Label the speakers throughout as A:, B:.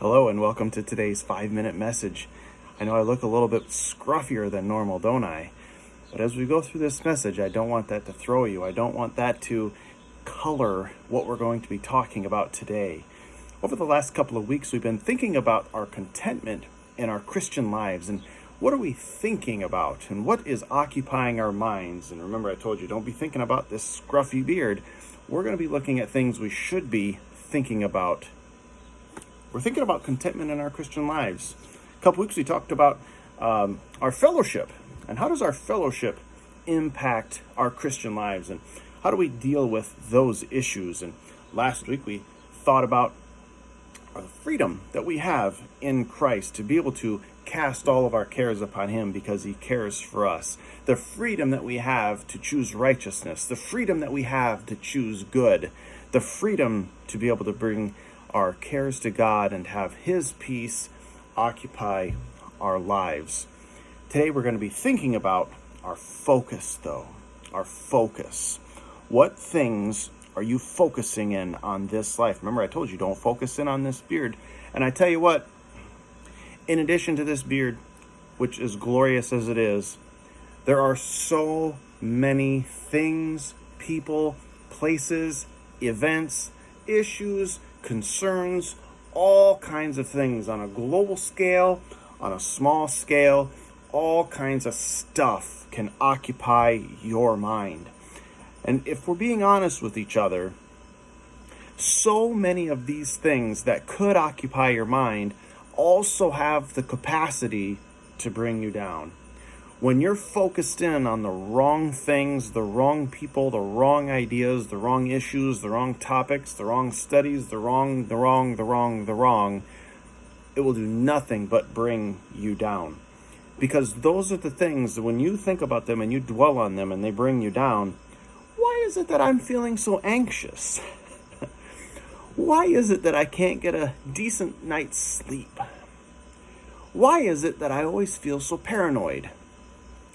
A: Hello and welcome to today's 5-minute message. I know I look a little bit scruffier than normal, don't I? But as we go through this message, I don't want that to throw you. I don't want that to color what we're going to be talking about today. Over the last couple of weeks, we've been thinking about our contentment in our Christian lives and what are we thinking about and what is occupying our minds. And remember, I told you, don't be thinking about this scruffy beard. We're going to be looking at things we should be thinking about. We're thinking about contentment in our Christian lives. A couple weeks we talked about our fellowship and how does our fellowship impact our Christian lives and how do we deal with those issues. And last week we thought about the freedom that we have in Christ to be able to cast all of our cares upon Him because He cares for us. The freedom that we have to choose righteousness, the freedom that we have to choose good, the freedom to be able to bring our cares to God and have His peace occupy our lives. Today we're going to be thinking about our focus, though. Our focus. What things are you focusing in on this life? Remember, I told you, don't focus in on this beard. And I tell you what, in addition to this beard, which is glorious as it is, there are so many things, people, places, events, issues, concerns, all kinds of things on a global scale, on a small scale, all kinds of stuff can occupy your mind. And if we're being honest with each other, so many of these things that could occupy your mind also have the capacity to bring you down. When you're focused in on the wrong things, the wrong people, the wrong ideas, the wrong issues, the wrong topics, the wrong studies, the wrong, it will do nothing but bring you down. Because those are the things that when you think about them and you dwell on them and they bring you down, why is it that I'm feeling so anxious? Why is it that I can't get a decent night's sleep? Why is it that I always feel so paranoid?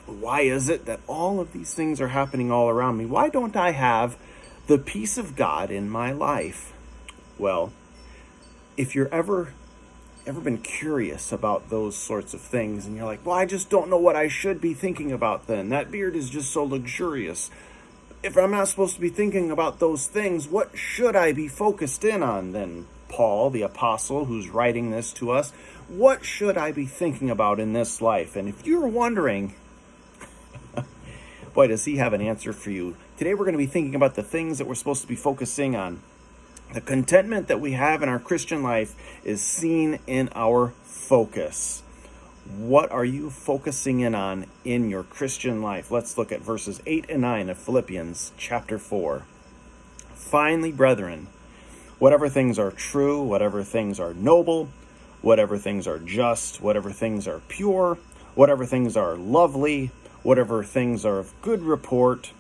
A: Why is it that all of these things are happening all around me? Why don't I have the peace of God in my life? Well, if you're ever been curious about those sorts of things and you're like, well, I just don't know what I should be thinking about then. That beard is just so luxurious. If I'm not supposed to be thinking about those things, what should I be focused in on then? Paul, the apostle who's writing this to us, what should I be thinking about in this life? And if you're wondering, boy, does he have an answer for you. Today we're going to be thinking about the things that we're supposed to be focusing on. The contentment that we have in our Christian life is seen in our focus. What are you focusing in on in your Christian life? Let's look at verses 8 and 9 of Philippians chapter 4. Finally, brethren, whatever things are true, whatever things are noble, whatever things are just, whatever things are pure, whatever things are lovely, whatever things are of good report,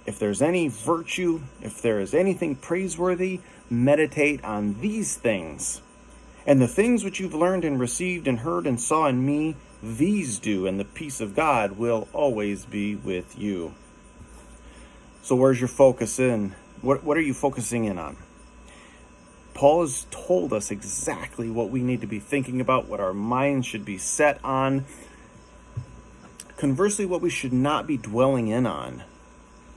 A: if there's any virtue, if there is anything praiseworthy, meditate on these things. And the things which you've learned and received and heard and saw in me, these do, and the peace of God will always be with you. So where's your focus in? What are you focusing in on? Paul has told us exactly what we need to be thinking about, what our minds should be set on. Conversely, what we should not be dwelling in on.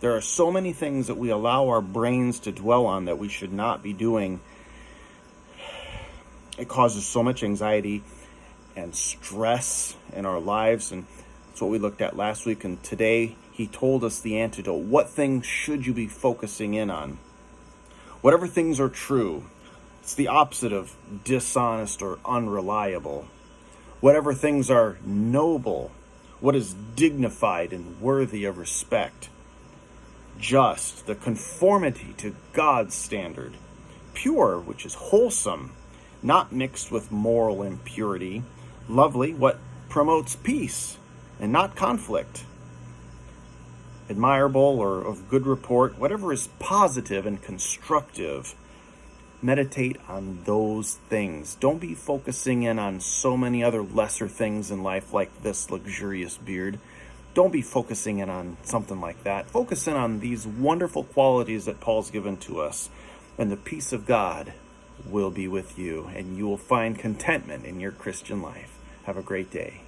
A: There are so many things that we allow our brains to dwell on that we should not be doing. It causes so much anxiety and stress in our lives, and that's what we looked at last week. And today, he told us the antidote. What things should you be focusing in on? Whatever things are true, it's the opposite of dishonest or unreliable. Whatever things are noble, what is dignified and worthy of respect. Just, the conformity to God's standard. Pure, which is wholesome, not mixed with moral impurity. Lovely, what promotes peace and not conflict. Admirable or of good report, whatever is positive and constructive. Meditate on those things. Don't be focusing in on so many other lesser things in life like this luxurious beard. Don't be focusing in on something like that. Focus in on these wonderful qualities that Paul's given to us and the peace of God will be with you, and you will find contentment in your Christian life. Have a great day.